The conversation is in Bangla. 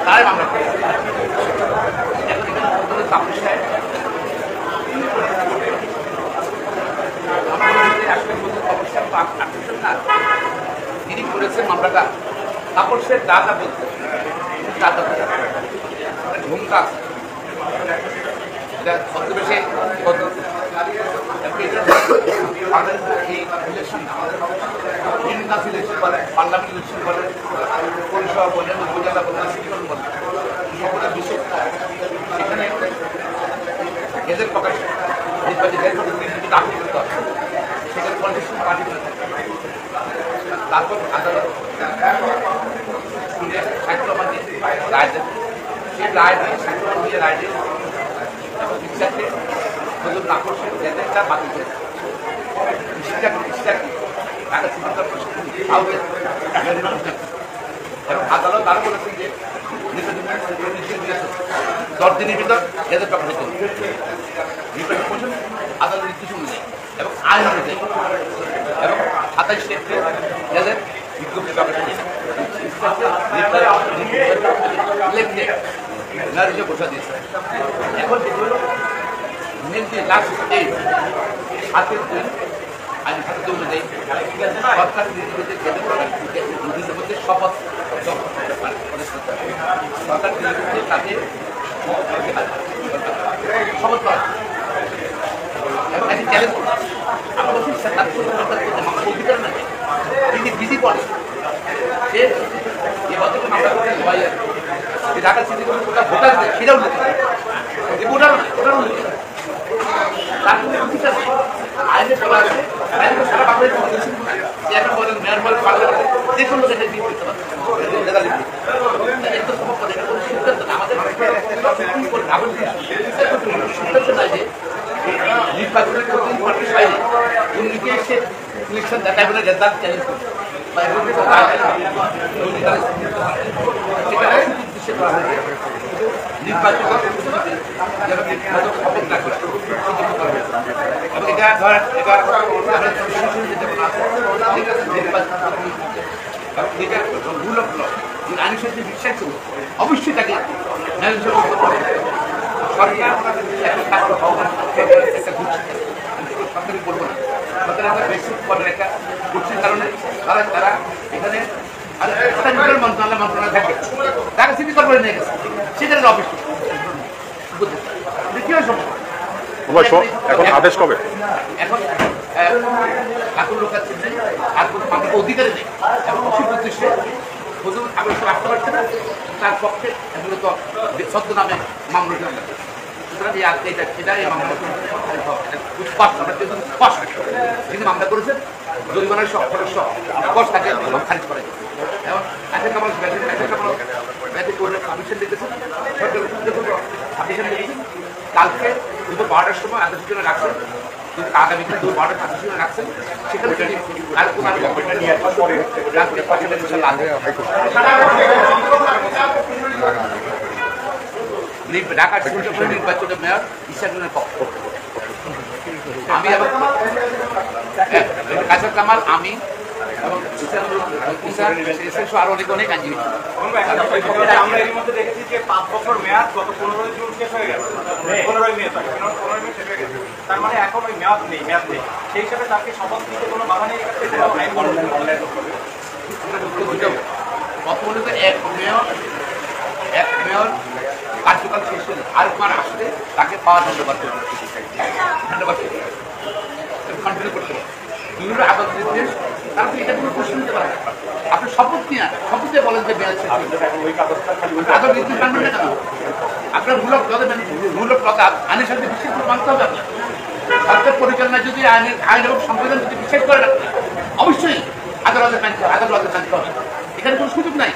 তারাই মামলা করে। এখন এখানে তাপস সাহেব তিনি করেছেন মামলাটা তাপসের দাদা বলতেন দাদা ঘুমটা আছে এটা ছদ্মবেশে ইলেকশন বলে, পার্লামেন্ট ইলেকশন বলে, পরিষেবা বলে, উপজেলা বলে, সিটিকন বলে, সকলের বিষয় সেখানে এদের প্রকাশ দাখিল করতে হবে, সেখানে পলিটিশিয়ান পার্টি করে থাকে। তারপর আদালত সাক্ষ্যমান দিয়ে রায় দেন, সেই রায় দিয়ে সাক্ষ্যমান দিয়ে রায় দিয়ে এবং বিচারকে প্রযোগ না করছে এদেরটা বাতিল করে এবং আদালত আরো বলেছেন যে 10 দিনের ভিতর এদের প্রকাশ করতে নির্বাচন করছেন আদালত নীতি অনুযায়ী এবং আইন অনুযায়ী এবং 27 এপ্রিল এদের বিজ্ঞপ্তি প্রকাশ ঘোষণা দিয়েছে। এখন যেগুলো মেনলি লাস্ট এই 7 দিন আইন খাদ্য অনুযায়ী সরকার নিজেদের মধ্যে শপথ সরকার তাকে শপথ করা এবং একটি চ্যালেঞ্জ আমার অধিকার না তিনি বিধি পড়ে সে এবছর মামলা করছেন ঢাকা সিটি কর্পোরেশন ভোটার সেটাও লিখে ভোটার ওটারও লিখে তার কোনো অধিকার নেই। আইনে বলা আছে আইনে সারা বাংলাদেশ এখন বলেন মেয়র বলেন পার্লামেন্টে যে কোনো জায়গায় বিয়ে করতে পারে সিদ্ধান্ত না আমাদের সিদ্ধান্ত নাই যে নির্বাচনের প্রতি পার্টির বাইরে উন্নতি এসে ইলেকশন দেখা বলে রেজাল্ট চ্যালেঞ্জ করছে সেখানে উদ্দেশ্যে করা হয়েছে নির্বাচন শপথ না করে এবং এটা ধর এবার রুল অফ ল আইনের সাথে বিশ্বাস করবো অবশ্যই তাকে সরকার একটা ঘুরছে সরকারি বলবো না সরকার একটা বেসিক পদের একটা ঘুরছে কারণে তারা এখানে মন্ত্রণালয় থাকবে ঢাকা সিটি কর্পোরেশন নিয়ে গেছে সেখানে অফিস কি হয় এখন আদেশ কবে? এখন ঠাকুর লোক আছে আর কোনো মামলার অধিকারী নেই এবং অসুখ উদ্দেশ্যে হুজুর আবেশ আসতে পারছে না তার পক্ষে মূলত সত্য নামে মামলা সুতরাং এটাই মামলা কিন্তু মামলা করেছেন জরিমানার খরচ খরচ তাকে খারিজ করে এবং সাবমিশন লিখেছেন সাবমিশন লিখেছেন কালকে দুপুর 12টার সময় আদালত সূচনা রাখছেন আগামীকাল দুপুর 12টার আদালত সূচনা রাখছেন সেখানে আর কোনো ঢাকার নির্বাচনের মেয়র ইশাকুলের পক্ষ আমি এবং কাজল কামাল আমি এবং আরো অনেক আইনজীবী আমরা এর মধ্যে দেখেছি যে 5 বছর মেয়াদ গত 15 জুন শেষ হয়ে গেছে 15 মে তার 15 মে শেষ হয়ে গেছে তার মানে এখন ওই মেয়াদ নেই সেই হিসাবে তাকে শপথ দিতে কোনো বাধা নেই আইন বর্তমানে এক মেয়র কার্যকাল শেষ হলে আর কার আসলে তাকে পাওয়া ধন্যবাদ কন্টিনিউ করতে হবে বিভিন্ন আদালত নির্দেশ তারা তো এটা কোনো প্রশ্ন নিতে পারে আপনি শপথ নিয়ে শপথে বলেন যে মেয়াদ শেষ আদালত নির্দেশ মানবেন না কেন আপনার রুল অফ ল আইনের সাথে বিশ্বাস করে মানতে হবে আপনার সরকার পরিচালনায় যদি আইন এবং সংবিধান যদি বিশ্বাস করে রাখতে অবশ্যই আদালতের মানতে হবে এখানে কোনো সুযোগ নাই।